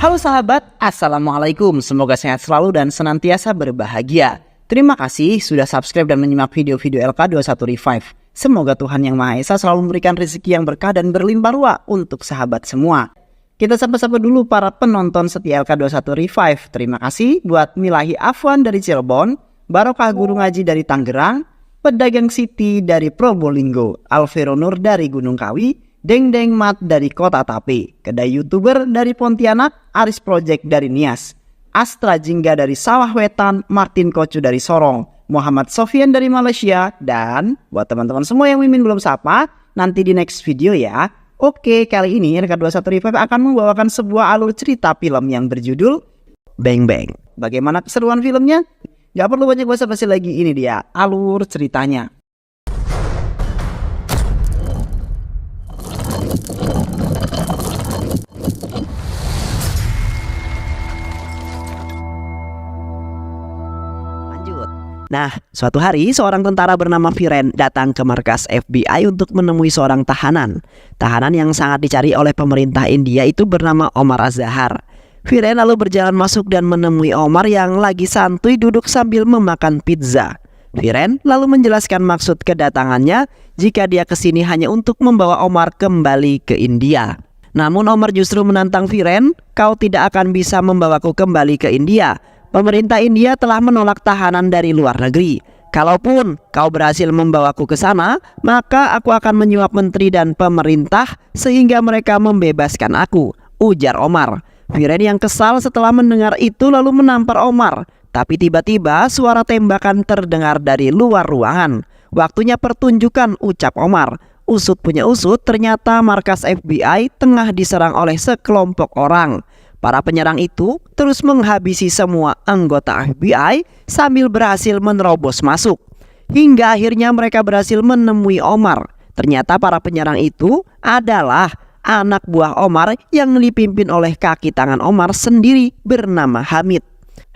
Halo sahabat, Assalamualaikum. Semoga sehat selalu dan senantiasa berbahagia. Terima kasih sudah subscribe dan menyimak video-video LK21 Revive. Semoga Tuhan Yang Maha Esa selalu memberikan rezeki yang berkah dan berlimpah ruah untuk sahabat semua. Kita sapa-sapa dulu para penonton setia LK21 Revive. Terima kasih buat Milahi Afwan dari Cirebon, Barokah Guru Ngaji dari Tangerang, Pedagang Siti dari Probolinggo, Alvero Nur dari Gunung Kawi, Deng Deng Mat dari Kota Tape, Kedai YouTuber dari Pontianak, Aris Project dari Nias, Astra Jingga dari Sawah Wetan, Martin Kocu dari Sorong, Muhammad Sofian dari Malaysia, dan buat teman-teman semua yang Mimin belum sapa, nanti di next video ya. Oke, kali ini LK21 Revive akan membawakan sebuah alur cerita film yang berjudul Bang Bang. Bagaimana keseruan filmnya? Gak perlu banyak basa-basi lagi, ini dia alur ceritanya. Nah, suatu hari seorang tentara bernama Viren datang ke markas FBI untuk menemui seorang tahanan. Tahanan yang sangat dicari oleh pemerintah India itu bernama Omar Az-Zahar. Viren lalu berjalan masuk dan menemui Omar yang lagi santuy duduk sambil memakan pizza. Viren lalu menjelaskan maksud kedatangannya jika dia kesini hanya untuk membawa Omar kembali ke India. Namun Omar justru menantang Viren, "Kau tidak akan bisa membawaku kembali ke India. Pemerintah India telah menolak tahanan dari luar negeri. Kalaupun kau berhasil membawaku ke sana, maka aku akan menyuap menteri dan pemerintah sehingga mereka membebaskan aku," ujar Omar. Viren yang kesal setelah mendengar itu lalu menampar Omar. Tapi tiba-tiba suara tembakan terdengar dari luar ruangan. "Waktunya pertunjukan," ucap Omar. Usut punya usut, ternyata markas FBI tengah diserang oleh sekelompok orang. Para penyerang itu terus menghabisi semua anggota FBI sambil berhasil menerobos masuk. Hingga akhirnya mereka berhasil menemui Omar. Ternyata para penyerang itu adalah anak buah Omar yang dipimpin oleh kaki tangan Omar sendiri bernama Hamid.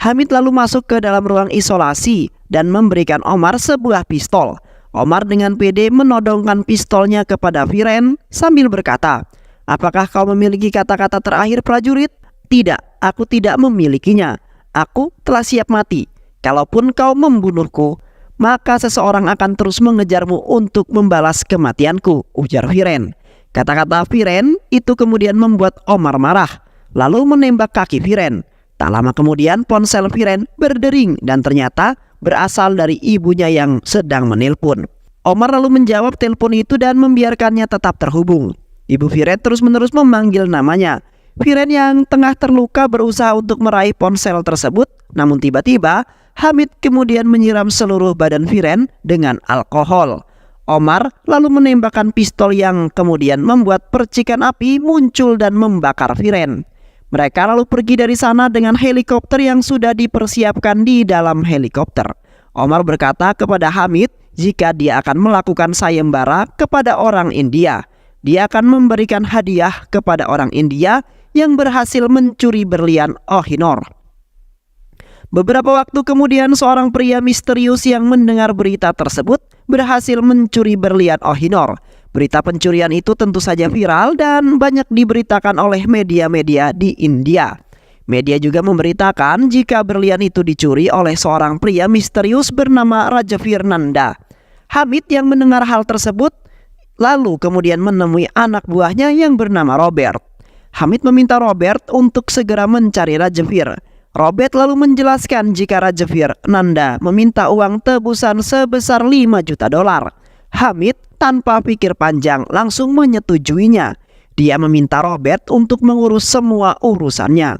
Hamid lalu masuk ke dalam ruang isolasi dan memberikan Omar sebuah pistol. Omar dengan pede menodongkan pistolnya kepada Viren sambil berkata, "Apakah kau memiliki kata-kata terakhir, prajurit?" "Tidak, aku tidak memilikinya. Aku telah siap mati. Kalaupun kau membunuhku, maka seseorang akan terus mengejarmu untuk membalas kematianku," ujar Viren. Kata-kata Viren itu kemudian membuat Omar marah, lalu menembak kaki Viren. Tak lama kemudian ponsel Viren berdering dan ternyata berasal dari ibunya yang sedang menelpon. Omar lalu menjawab telepon itu dan membiarkannya tetap terhubung. Ibu Viren terus-menerus memanggil namanya. Viren yang tengah terluka berusaha untuk meraih ponsel tersebut, namun tiba-tiba Hamid kemudian menyiram seluruh badan Viren dengan alkohol. Omar lalu menembakkan pistol yang kemudian membuat percikan api muncul dan membakar Viren. Mereka lalu pergi dari sana dengan helikopter yang sudah dipersiapkan di dalam helikopter. Omar berkata kepada Hamid jika dia akan melakukan sayembara kepada orang India. Dia akan memberikan hadiah kepada orang India yang berhasil mencuri berlian Kohinoor. Beberapa waktu kemudian seorang pria misterius yang mendengar berita tersebut berhasil mencuri berlian Kohinoor. Berita pencurian itu tentu saja viral dan banyak diberitakan oleh media-media di India. Media juga memberitakan jika berlian itu dicuri oleh seorang pria misterius bernama Rajavir Nanda. Hamid yang mendengar hal tersebut lalu kemudian menemui anak buahnya yang bernama Robert. Hamid meminta Robert untuk segera mencari Rajavir. Robert lalu menjelaskan jika Rajavir Nanda meminta uang tebusan sebesar $5 juta. Hamid tanpa pikir panjang langsung menyetujuinya. Dia meminta Robert untuk mengurus semua urusannya.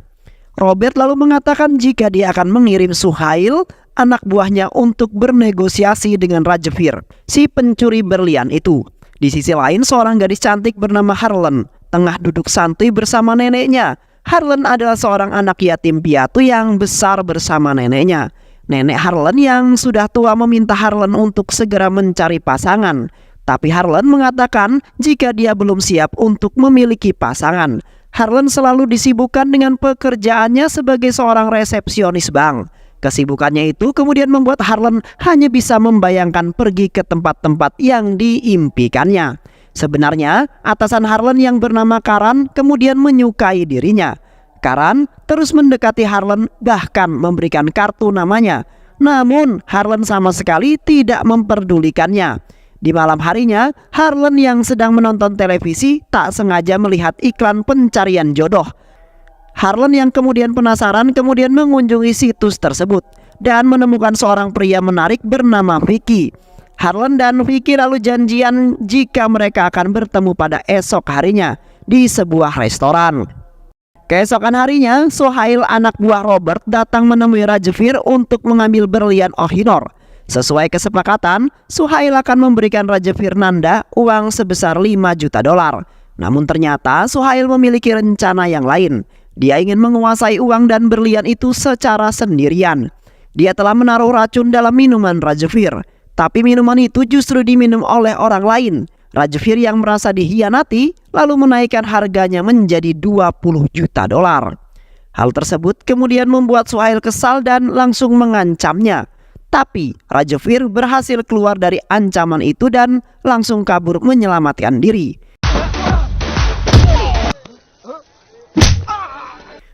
Robert lalu mengatakan jika dia akan mengirim Suhail, anak buahnya, untuk bernegosiasi dengan Rajavir, si pencuri berlian itu. Di sisi lain, seorang gadis cantik bernama Harlan tengah duduk santuy bersama neneknya. Harlan adalah seorang anak yatim piatu yang besar bersama neneknya. Nenek Harlan yang sudah tua meminta Harlan untuk segera mencari pasangan. Tapi Harlan mengatakan jika dia belum siap untuk memiliki pasangan. Harlan selalu disibukkan dengan pekerjaannya sebagai seorang resepsionis bank. Kesibukannya itu kemudian membuat Harlan hanya bisa membayangkan pergi ke tempat-tempat yang diimpikannya. Sebenarnya, atasan Harlan yang bernama Karan kemudian menyukai dirinya. Karan terus mendekati Harlan, bahkan memberikan kartu namanya. Namun Harlan sama sekali tidak memperdulikannya. Di malam harinya, Harlan yang sedang menonton televisi tak sengaja melihat iklan pencarian jodoh. Harlan yang kemudian penasaran kemudian mengunjungi situs tersebut dan menemukan seorang pria menarik bernama Vicky. Harlan dan Vicky lalu janjian jika mereka akan bertemu pada esok harinya di sebuah restoran. Keesokan harinya, Suhail anak buah Robert datang menemui Rajveer untuk mengambil berlian Kohinoor. Sesuai kesepakatan, Suhail akan memberikan Rajveer Nanda uang sebesar 5 juta dolar. Namun ternyata Suhail memiliki rencana yang lain. Dia ingin menguasai uang dan berlian itu secara sendirian. Dia telah menaruh racun dalam minuman Rajveer, tapi minuman itu justru diminum oleh orang lain. Rajveer yang merasa dihianati lalu menaikkan harganya menjadi 20 juta dolar. Hal tersebut kemudian membuat Suhail kesal dan langsung mengancamnya. Tapi Rajveer berhasil keluar dari ancaman itu dan langsung kabur menyelamatkan diri.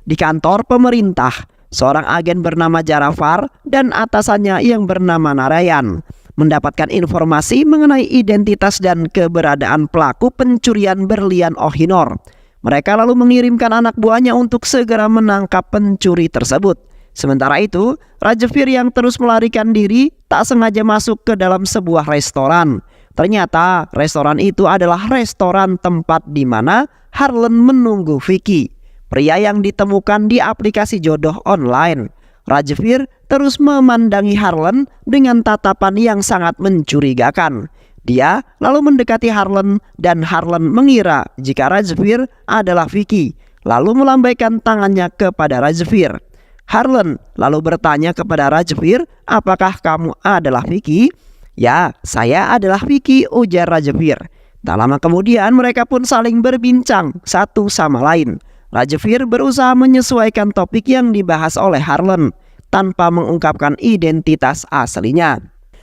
Di kantor pemerintah, seorang agen bernama Jarafar dan atasannya yang bernama Narayan mendapatkan informasi mengenai identitas dan keberadaan pelaku pencurian berlian Kohinoor. Mereka lalu mengirimkan anak buahnya untuk segera menangkap pencuri tersebut. Sementara itu, Rajveer yang terus melarikan diri tak sengaja masuk ke dalam sebuah restoran. Ternyata restoran itu adalah restoran tempat di mana Harlan menunggu Vicky, pria yang ditemukan di aplikasi jodoh online. Rajveer terus memandangi Harlan dengan tatapan yang sangat mencurigakan. Dia lalu mendekati Harlan dan Harlan mengira jika Rajveer adalah Vicky, lalu melambaikan tangannya kepada Rajveer. Harlan lalu bertanya kepada Rajveer, "Apakah kamu adalah Vicky?" "Ya, saya adalah Vicky," ujar Rajveer. Tak lama kemudian mereka pun saling berbincang satu sama lain. Rajveer berusaha menyesuaikan topik yang dibahas oleh Harlan tanpa mengungkapkan identitas aslinya.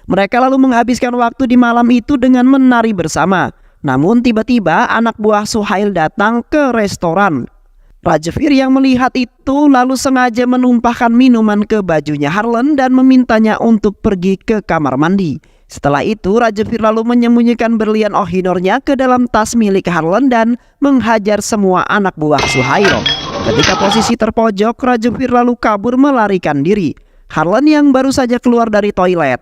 Mereka lalu menghabiskan waktu di malam itu dengan menari bersama. Namun tiba-tiba anak buah Suhail datang ke restoran. Rajveer yang melihat itu lalu sengaja menumpahkan minuman ke bajunya Harlan dan memintanya untuk pergi ke kamar mandi. Setelah itu Rajveer lalu menyembunyikan berlian Kohinoornya ke dalam tas milik Harlan dan menghajar semua anak buah Suhail. Ketika posisi terpojok, Rajveer lalu kabur melarikan diri. Harlan yang baru saja keluar dari toilet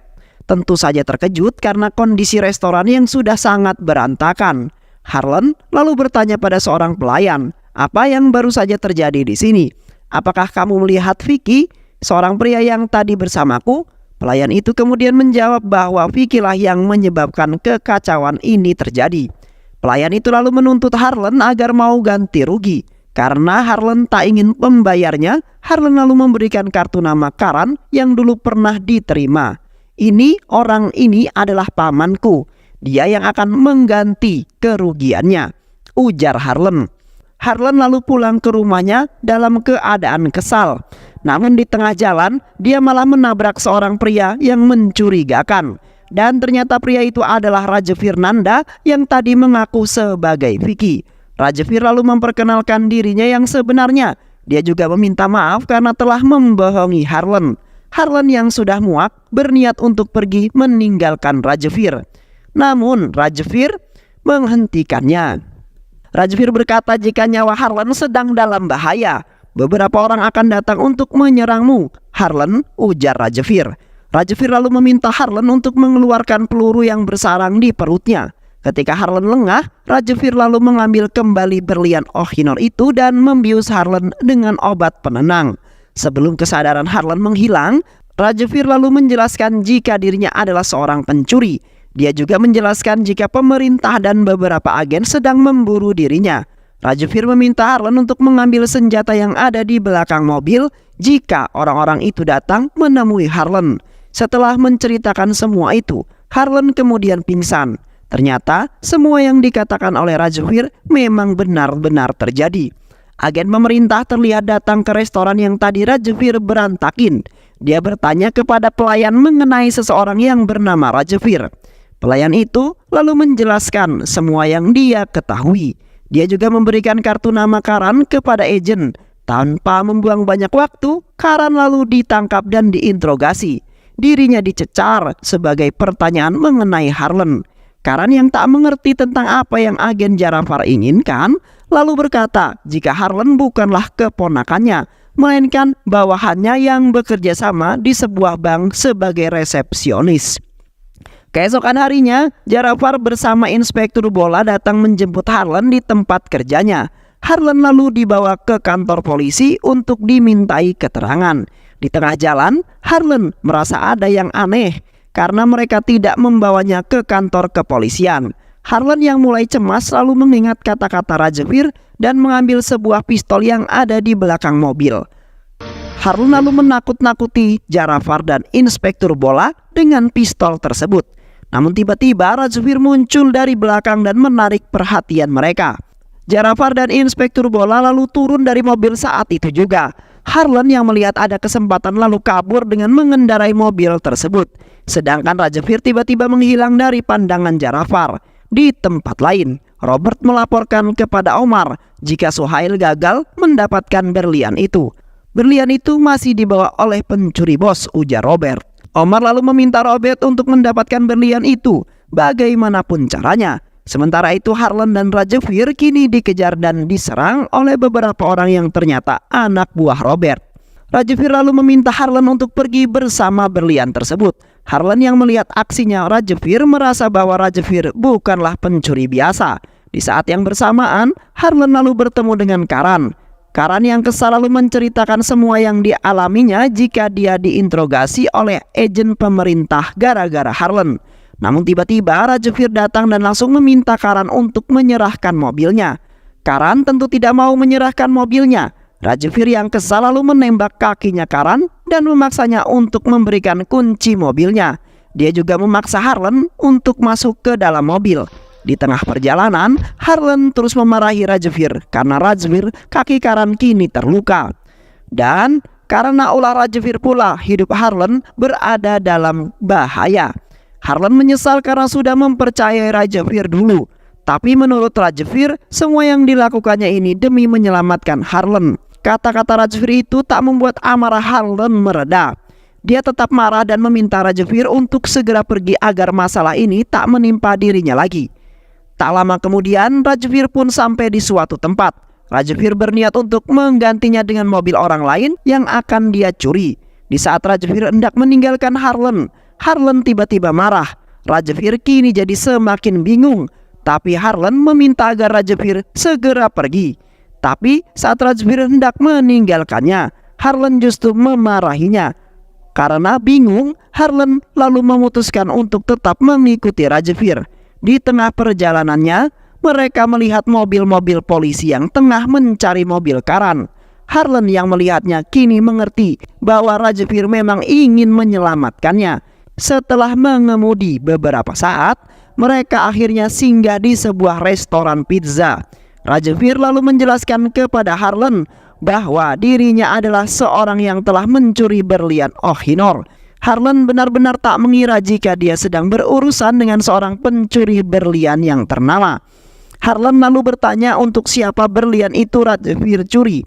tentu saja terkejut karena kondisi restoran yang sudah sangat berantakan. Harlan lalu bertanya pada seorang pelayan, "Apa yang baru saja terjadi di sini? Apakah kamu melihat Vicky, seorang pria yang tadi bersamaku?" Pelayan itu kemudian menjawab bahwa Vicky lah yang menyebabkan kekacauan ini terjadi. Pelayan itu lalu menuntut Harlan agar mau ganti rugi. Karena Harlan tak ingin membayarnya, Harlan lalu memberikan kartu nama Karan yang dulu pernah diterima. Orang ini adalah pamanku. Dia yang akan mengganti kerugiannya," ujar Harlan. Harlan lalu pulang ke rumahnya dalam keadaan kesal. Namun di tengah jalan, dia malah menabrak seorang pria yang mencurigakan. Dan ternyata pria itu adalah Rajveer Nanda yang tadi mengaku sebagai Vicky. Rajveer lalu memperkenalkan dirinya yang sebenarnya. Dia juga meminta maaf karena telah membohongi Harlan. Harlan yang sudah muak berniat untuk pergi meninggalkan Rajveer. Namun Rajveer menghentikannya. Rajveer berkata jika nyawa Harlan sedang dalam bahaya. "Beberapa orang akan datang untuk menyerangmu, Harlan," ujar Rajveer. Rajveer lalu meminta Harlan untuk mengeluarkan peluru yang bersarang di perutnya. Ketika Harlan lengah, Rajveer lalu mengambil kembali berlian Kohinoor itu dan membius Harlan dengan obat penenang. Sebelum kesadaran Harlan menghilang, Rajveer lalu menjelaskan jika dirinya adalah seorang pencuri. Dia juga menjelaskan jika pemerintah dan beberapa agen sedang memburu dirinya. Rajveer meminta Harlan untuk mengambil senjata yang ada di belakang mobil jika orang-orang itu datang menemui Harlan. Setelah menceritakan semua itu, Harlan kemudian pingsan. Ternyata semua yang dikatakan oleh Rajveer memang benar-benar terjadi. Agen pemerintah terlihat datang ke restoran yang tadi Rajveer berantakin. Dia bertanya kepada pelayan mengenai seseorang yang bernama Rajveer. Pelayan itu lalu menjelaskan semua yang dia ketahui. Dia juga memberikan kartu nama Karan kepada agen. Tanpa membuang banyak waktu, Karan lalu ditangkap dan diinterogasi. Dirinya dicecar sebagai pertanyaan mengenai Harlan. Karan yang tak mengerti tentang apa yang agen Jarafar inginkan, lalu berkata jika Harlan bukanlah keponakannya, melainkan bawahannya yang bekerja sama di sebuah bank sebagai resepsionis. Keesokan harinya, Jarafar bersama Inspektur Bola datang menjemput Harlan di tempat kerjanya. Harlan lalu dibawa ke kantor polisi untuk dimintai keterangan. Di tengah jalan, Harlan merasa ada yang aneh karena mereka tidak membawanya ke kantor kepolisian. Harlan yang mulai cemas lalu mengingat kata-kata Rajveer dan mengambil sebuah pistol yang ada di belakang mobil. Harlan lalu menakut-nakuti Jarafar dan Inspektur Bola dengan pistol tersebut. Namun tiba-tiba Rajveer muncul dari belakang dan menarik perhatian mereka. Jarafar dan Inspektur Bola lalu turun dari mobil saat itu juga. Harlan yang melihat ada kesempatan lalu kabur dengan mengendarai mobil tersebut. Sedangkan Rajveer tiba-tiba menghilang dari pandangan Jarafar. Di tempat lain, Robert melaporkan kepada Omar jika Suhail gagal mendapatkan berlian itu. Berlian itu masih dibawa oleh pencuri bos, ujar Robert. Omar lalu meminta Robert untuk mendapatkan berlian itu bagaimanapun caranya. Sementara itu Harlan dan Rajveer kini dikejar dan diserang oleh beberapa orang yang ternyata anak buah Robert. Rajveer lalu meminta Harlan untuk pergi bersama berlian tersebut. Harlan yang melihat aksinya Rajveer merasa bahwa Rajveer bukanlah pencuri biasa. Di saat yang bersamaan, Harlan lalu bertemu dengan Karan. Karan yang kesal lalu menceritakan semua yang dialaminya jika dia diinterogasi oleh agen pemerintah gara-gara Harlan. Namun tiba-tiba Rajveer datang dan langsung meminta Karan untuk menyerahkan mobilnya. Karan tentu tidak mau menyerahkan mobilnya. Rajveer yang kesal lalu menembak kakinya Karan dan memaksanya untuk memberikan kunci mobilnya. Dia juga memaksa Harlan untuk masuk ke dalam mobil. Di tengah perjalanan, Harlan terus memarahi Rajveer karena Rajveer kaki Karan kini terluka. Dan karena ulah Rajveer pula hidup Harlan berada dalam bahaya. Harlan menyesal karena sudah mempercayai Rajveer dulu. Tapi menurut Rajveer, semua yang dilakukannya ini demi menyelamatkan Harlan. Kata-kata Rajveer itu tak membuat amarah Harlan mereda. Dia tetap marah dan meminta Rajveer untuk segera pergi agar masalah ini tak menimpa dirinya lagi. Tak lama kemudian, Rajveer pun sampai di suatu tempat. Rajveer berniat untuk menggantinya dengan mobil orang lain yang akan dia curi. Di saat Rajveer hendak meninggalkan Harlan, Harlan tiba-tiba marah. Rajveer kini jadi semakin bingung. Tapi Harlan meminta agar Rajveer segera pergi. Tapi saat Rajveer hendak meninggalkannya, Harlan justru memarahinya. Karena bingung, Harlan lalu memutuskan untuk tetap mengikuti Rajveer. Di tengah perjalanannya, mereka melihat mobil-mobil polisi yang tengah mencari mobil Karan. Harlan yang melihatnya kini mengerti bahwa Rajveer memang ingin menyelamatkannya. Setelah mengemudi beberapa saat, mereka akhirnya singgah di sebuah restoran pizza. Rajveer lalu menjelaskan kepada Harlan bahwa dirinya adalah seorang yang telah mencuri berlian Kohinoor. Harlan benar-benar tak mengira jika dia sedang berurusan dengan seorang pencuri berlian yang ternama. Harlan lalu bertanya untuk siapa berlian itu Rajveer curi.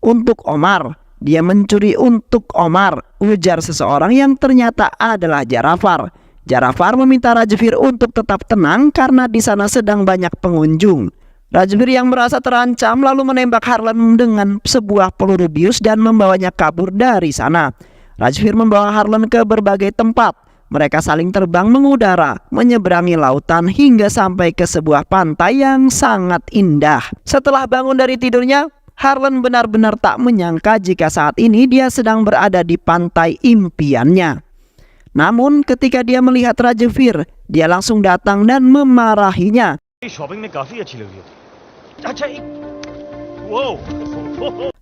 Untuk Omar. Dia mencuri untuk Omar, ujar seseorang yang ternyata adalah Jarafar. Jarafar meminta Rajveer untuk tetap tenang karena di sana sedang banyak pengunjung. Rajveer yang merasa terancam lalu menembak Harlan dengan sebuah peluru bius dan membawanya kabur dari sana. Rajveer membawa Harlan ke berbagai tempat. Mereka saling terbang mengudara, menyeberangi lautan hingga sampai ke sebuah pantai yang sangat indah. Setelah bangun dari tidurnya, Harlan benar-benar tak menyangka jika saat ini dia sedang berada di pantai impiannya. Namun ketika dia melihat Rajveer, dia langsung datang dan memarahinya.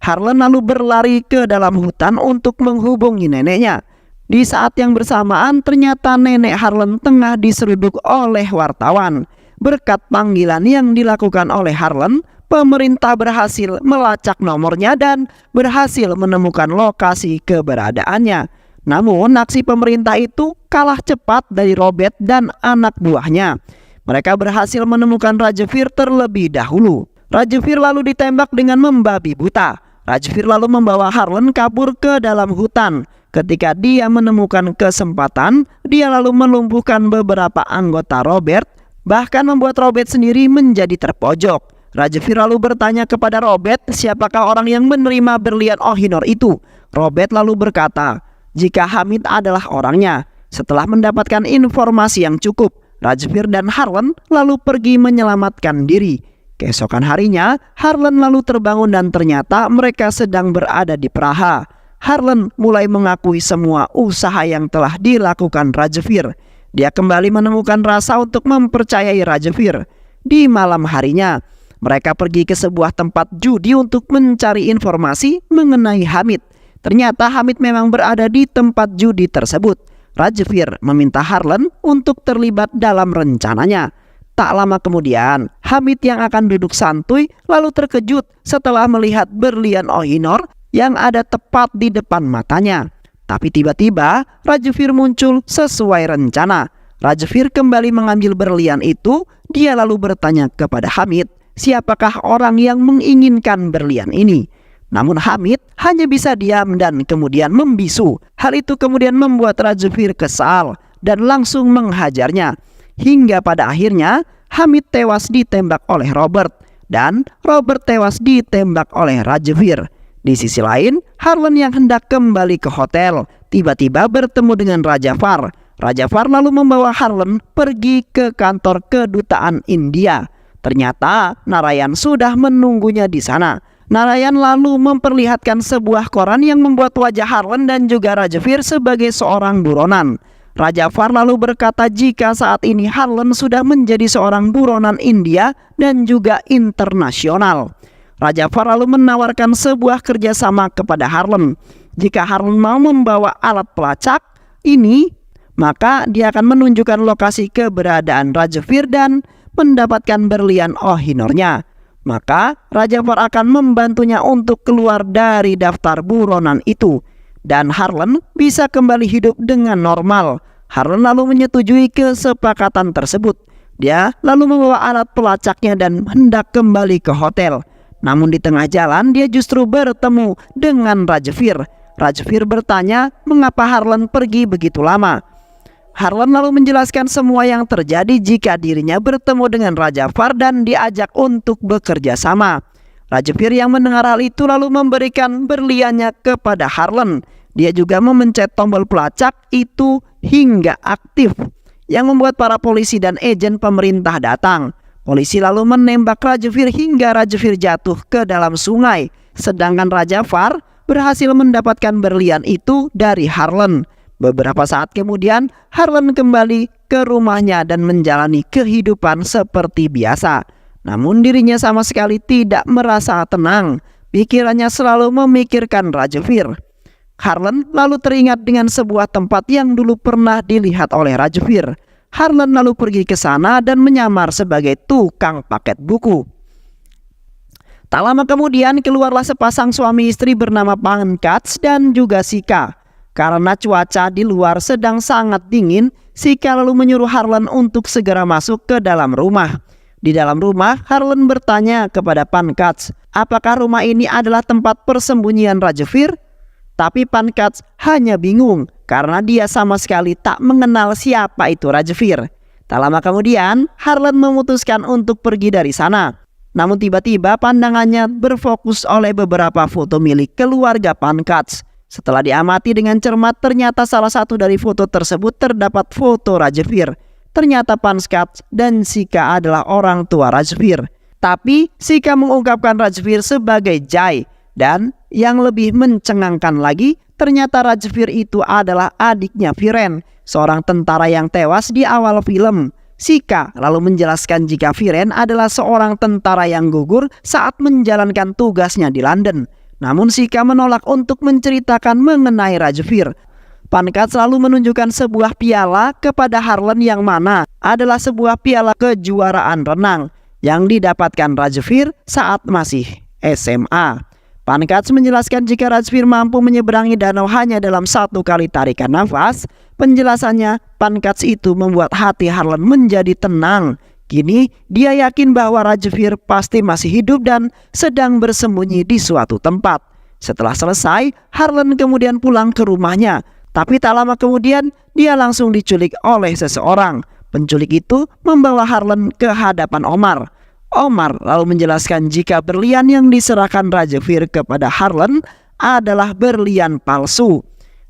Harlan lalu berlari ke dalam hutan untuk menghubungi neneknya. Di saat yang bersamaan ternyata nenek Harlan tengah diseruduk oleh wartawan. Berkat panggilan yang dilakukan oleh Harlan, pemerintah berhasil melacak nomornya dan berhasil menemukan lokasi keberadaannya. Namun aksi pemerintah itu kalah cepat dari Robert dan anak buahnya. Mereka berhasil menemukan Rajveer terlebih dahulu. Rajveer lalu ditembak dengan membabi buta. Rajvir lalu membawa Harlan kabur ke dalam hutan. Ketika dia menemukan kesempatan, dia lalu melumpuhkan beberapa anggota Robert, bahkan membuat Robert sendiri menjadi terpojok. Rajvir lalu bertanya kepada Robert siapakah orang yang menerima berlian Ohinor itu. Robert lalu berkata, jika Hamid adalah orangnya. Setelah mendapatkan informasi yang cukup, Rajvir dan Harlan lalu pergi menyelamatkan diri. Keesokan harinya, Harlan lalu terbangun dan ternyata mereka sedang berada di Praha. Harlan mulai mengakui semua usaha yang telah dilakukan Rajvir. Dia kembali menemukan rasa untuk mempercayai Rajvir. Di malam harinya, mereka pergi ke sebuah tempat judi untuk mencari informasi mengenai Hamid. Ternyata Hamid memang berada di tempat judi tersebut. Rajvir meminta Harlan untuk terlibat dalam rencananya. Tak lama kemudian, Hamid yang akan duduk santuy lalu terkejut setelah melihat berlian Ohinor yang ada tepat di depan matanya. Tapi tiba-tiba Rajvir muncul sesuai rencana. Rajvir kembali mengambil berlian itu. Dia lalu bertanya kepada Hamid, siapakah orang yang menginginkan berlian ini? Namun Hamid hanya bisa diam dan kemudian membisu. Hal itu kemudian membuat Rajvir kesal dan langsung menghajarnya. Hingga pada akhirnya Hamid tewas ditembak oleh Robert dan Robert tewas ditembak oleh Rajvir. Di sisi lain, Harlan yang hendak kembali ke hotel tiba-tiba bertemu dengan Raja Far. Raja Far lalu membawa Harlan pergi ke kantor kedutaan India. Ternyata Narayan sudah menunggunya di sana. Narayan lalu memperlihatkan sebuah koran yang membuat wajah Harlan dan juga Rajvir sebagai seorang buronan. Raja Far lalu berkata jika saat ini Harlan sudah menjadi seorang buronan India dan juga internasional. Raja Far lalu menawarkan sebuah kerjasama kepada Harlan. Jika Harlan mau membawa alat pelacak ini, maka dia akan menunjukkan lokasi keberadaan Rajvir dan mendapatkan berlian Ohinornya. Maka Raja Far akan membantunya untuk keluar dari daftar buronan itu. Dan Harlan bisa kembali hidup dengan normal. Harlan lalu menyetujui kesepakatan tersebut. Dia lalu membawa alat pelacaknya dan hendak kembali ke hotel. Namun di tengah jalan dia justru bertemu dengan Rajvir. Rajvir bertanya mengapa Harlan pergi begitu lama. Harlan lalu menjelaskan semua yang terjadi jika dirinya bertemu dengan Raja Far dan diajak untuk bekerja sama. Rajvir yang mendengar hal itu lalu memberikan berliannya kepada Harlan. Dia juga memencet tombol pelacak itu hingga aktif, yang membuat para polisi dan agen pemerintah datang. Polisi lalu menembak Rajvir hingga Rajvir jatuh ke dalam sungai. Sedangkan Raja Far berhasil mendapatkan berlian itu dari Harlan. Beberapa saat kemudian Harlan kembali ke rumahnya dan menjalani kehidupan seperti biasa. Namun dirinya sama sekali tidak merasa tenang. Pikirannya selalu memikirkan Rajvir. Harlan lalu teringat dengan sebuah tempat yang dulu pernah dilihat oleh Rajvir. Harlan lalu pergi ke sana dan menyamar sebagai tukang paket buku. Tak lama kemudian keluarlah sepasang suami istri bernama Pankaj dan juga Sika. Karena cuaca di luar sedang sangat dingin, Sika lalu menyuruh Harlan untuk segera masuk ke dalam rumah. Di dalam rumah, Harlan bertanya kepada Pankaj, apakah rumah ini adalah tempat persembunyian Rajvir? Tapi Pankaj hanya bingung karena dia sama sekali tak mengenal siapa itu Rajvir. Tak lama kemudian, Harlan memutuskan untuk pergi dari sana. Namun tiba-tiba pandangannya berfokus oleh beberapa foto milik keluarga Pankaj. Setelah diamati dengan cermat, ternyata salah satu dari foto tersebut terdapat foto Rajvir. Ternyata Pankaj dan Sika adalah orang tua Rajvir. Tapi Sika mengungkapkan Rajvir sebagai Jai. Dan yang lebih mencengangkan lagi, ternyata Rajvir itu adalah adiknya Viren, seorang tentara yang tewas di awal film. Sika lalu menjelaskan jika Viren adalah seorang tentara yang gugur saat menjalankan tugasnya di London. Namun Sika menolak untuk menceritakan mengenai Rajvir. Pankaj selalu menunjukkan sebuah piala kepada Harlan yang mana adalah sebuah piala kejuaraan renang yang didapatkan Rajvir saat masih SMA. Pankaj menjelaskan jika Rajvir mampu menyeberangi danau hanya dalam 1 kali tarikan nafas. Penjelasannya, Pankaj itu membuat hati Harlan menjadi tenang. Kini dia yakin bahwa Rajvir pasti masih hidup dan sedang bersembunyi di suatu tempat. Setelah selesai, Harlan kemudian pulang ke rumahnya. Tapi tak lama kemudian dia langsung diculik oleh seseorang. Penculik itu membawa Harlan ke hadapan Omar. Omar lalu menjelaskan jika berlian yang diserahkan Rajveer kepada Harlan adalah berlian palsu.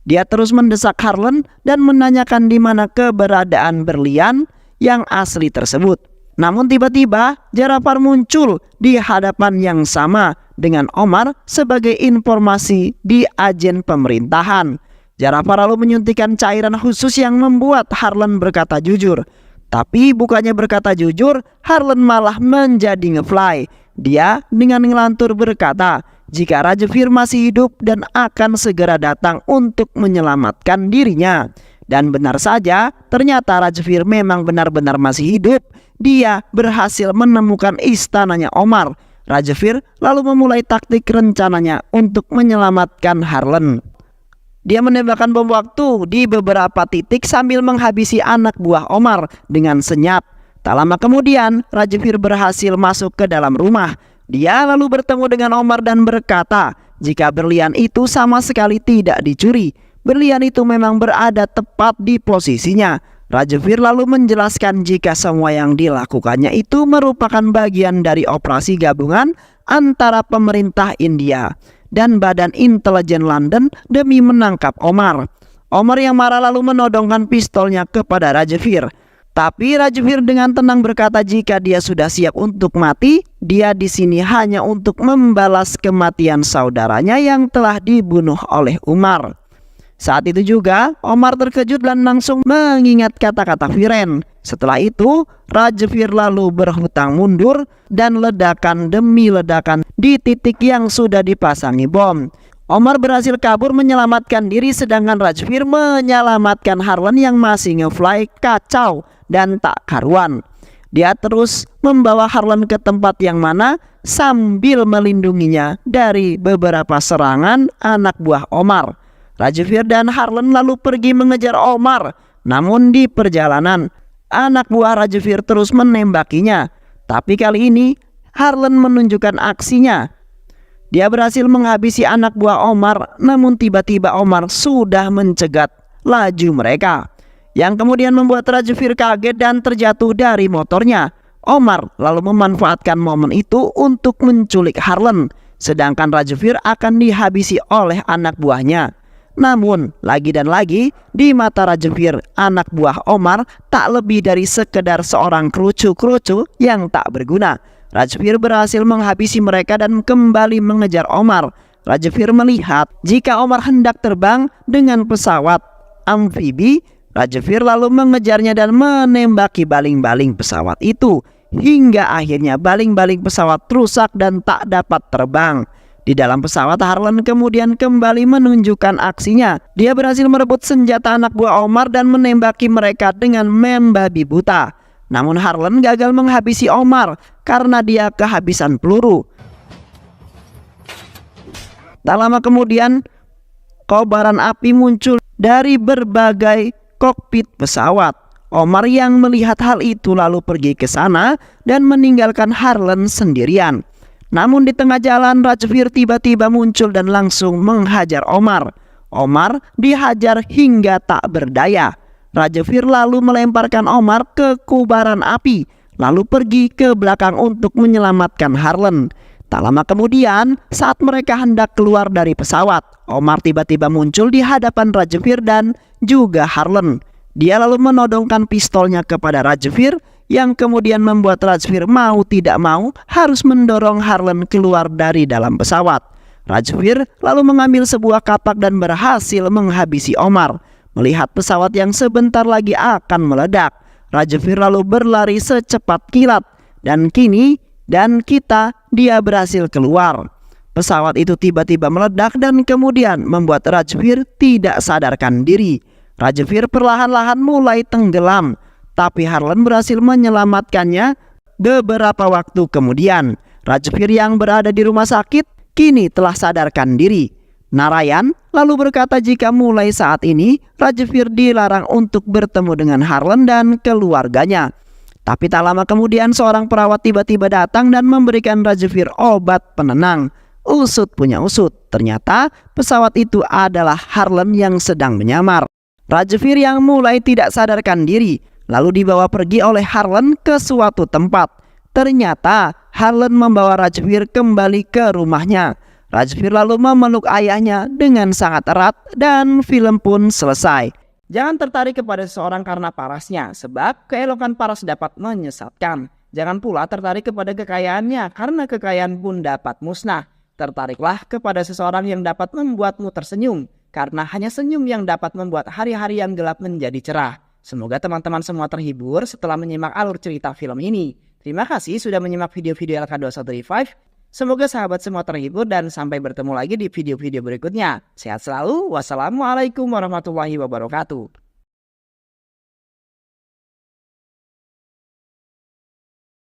Dia terus mendesak Harlan dan menanyakan di mana keberadaan berlian yang asli tersebut. Namun tiba-tiba Jarafar muncul di hadapan yang sama dengan Omar sebagai informasi di agen pemerintahan. Jarafar lalu menyuntikkan cairan khusus yang membuat Harlan berkata jujur. Tapi bukannya berkata jujur, Harlan malah menjadi ngefly. Dia dengan ngelantur berkata jika Rajveer masih hidup dan akan segera datang untuk menyelamatkan dirinya. Dan benar saja, ternyata Rajveer memang benar-benar masih hidup. Dia berhasil menemukan istananya Omar. Rajveer lalu memulai taktik rencananya untuk menyelamatkan Harlan. Dia menembakkan bom waktu di beberapa titik sambil menghabisi anak buah Omar dengan senyap. Tak lama kemudian, Rajveer berhasil masuk ke dalam rumah. Dia lalu bertemu dengan Omar dan berkata jika berlian itu sama sekali tidak dicuri. Berlian itu memang berada tepat di posisinya. Rajveer lalu menjelaskan jika semua yang dilakukannya itu merupakan bagian dari operasi gabungan antara pemerintah India dan Badan Intelijen London demi menangkap Omar. Omar yang marah lalu menodongkan pistolnya kepada Rajveer. Tapi Rajveer dengan tenang berkata jika dia sudah siap untuk mati, dia di sini hanya untuk membalas kematian saudaranya yang telah dibunuh oleh Umar. Saat itu juga Omar terkejut dan langsung mengingat kata-kata Viren. Setelah itu Rajveer lalu berhutang mundur dan ledakan demi ledakan di titik yang sudah dipasangi bom. Omar berhasil kabur menyelamatkan diri sedangkan Rajveer menyelamatkan Harlan yang masih ngefly kacau dan tak karuan. Dia terus membawa Harlan ke tempat yang mana sambil melindunginya dari beberapa serangan anak buah Omar. Rajveer dan Harlan lalu pergi mengejar Omar. Namun di perjalanan, anak buah Rajveer terus menembakinya. Tapi kali ini Harlan menunjukkan aksinya. Dia berhasil menghabisi anak buah Omar, namun tiba-tiba Omar sudah mencegat laju mereka, yang kemudian membuat Rajveer kaget dan terjatuh dari motornya. Omar lalu memanfaatkan momen itu untuk menculik Harlan, sedangkan Rajveer akan dihabisi oleh anak buahnya. Namun lagi dan lagi di mata Rajveer, anak buah Omar tak lebih dari sekedar seorang kerucu-kerucu yang tak berguna. Rajveer berhasil menghabisi mereka dan kembali mengejar Omar. Rajveer melihat jika Omar hendak terbang dengan pesawat amfibi. Rajveer lalu mengejarnya dan menembaki baling-baling pesawat itu hingga akhirnya baling-baling pesawat rusak dan tak dapat terbang. Di dalam pesawat, Harlan kemudian kembali menunjukkan aksinya. Dia berhasil merebut senjata anak buah Omar dan menembaki mereka dengan membabi buta. Namun Harlan gagal menghabisi Omar karena dia kehabisan peluru. Tak lama kemudian, kobaran api muncul dari berbagai kokpit pesawat. Omar yang melihat hal itu lalu pergi ke sana dan meninggalkan Harlan sendirian. Namun di tengah jalan Rajveer tiba-tiba muncul dan langsung menghajar Omar. Omar dihajar hingga tak berdaya. Rajveer lalu melemparkan Omar ke kobaran api, lalu pergi ke belakang untuk menyelamatkan Harlan. Tak lama kemudian, saat mereka hendak keluar dari pesawat, Omar tiba-tiba muncul di hadapan Rajveer dan juga Harlan. Dia lalu menodongkan pistolnya kepada Rajveer, yang kemudian membuat Rajveer mau tidak mau harus mendorong Harlan keluar dari dalam pesawat. Rajveer lalu mengambil sebuah kapak dan berhasil menghabisi Omar. Melihat pesawat yang sebentar lagi akan meledak, Rajveer lalu berlari secepat kilat dan dia berhasil keluar. Pesawat itu tiba-tiba meledak dan kemudian membuat Rajveer tidak sadarkan diri. Rajveer perlahan-lahan mulai tenggelam. Tapi Harlan berhasil menyelamatkannya beberapa waktu kemudian. Rajveer yang berada di rumah sakit kini telah sadarkan diri. Narayan lalu berkata jika mulai saat ini Rajveer dilarang untuk bertemu dengan Harlan dan keluarganya. Tapi tak lama kemudian seorang perawat tiba-tiba datang dan memberikan Rajveer obat penenang usut punya usut. Ternyata pesawat itu adalah Harlan yang sedang menyamar. Rajvir yang mulai tidak sadarkan diri lalu dibawa pergi oleh Harlan ke suatu tempat. Ternyata Harlan membawa Rajvir kembali ke rumahnya. Rajvir lalu memeluk ayahnya dengan sangat erat dan film pun selesai. Jangan tertarik kepada seseorang karena parasnya, sebab keelokan paras dapat menyesatkan. Jangan pula tertarik kepada kekayaannya, karena kekayaan pun dapat musnah. Tertariklah kepada seseorang yang dapat membuatmu tersenyum, karena hanya senyum yang dapat membuat hari-hari yang gelap menjadi cerah. Semoga teman-teman semua terhibur setelah menyimak alur cerita film ini. Terima kasih sudah menyimak video-video LK2135. Semoga sahabat semua terhibur dan sampai bertemu lagi di video-video berikutnya. Sehat selalu. Wassalamualaikum warahmatullahi wabarakatuh.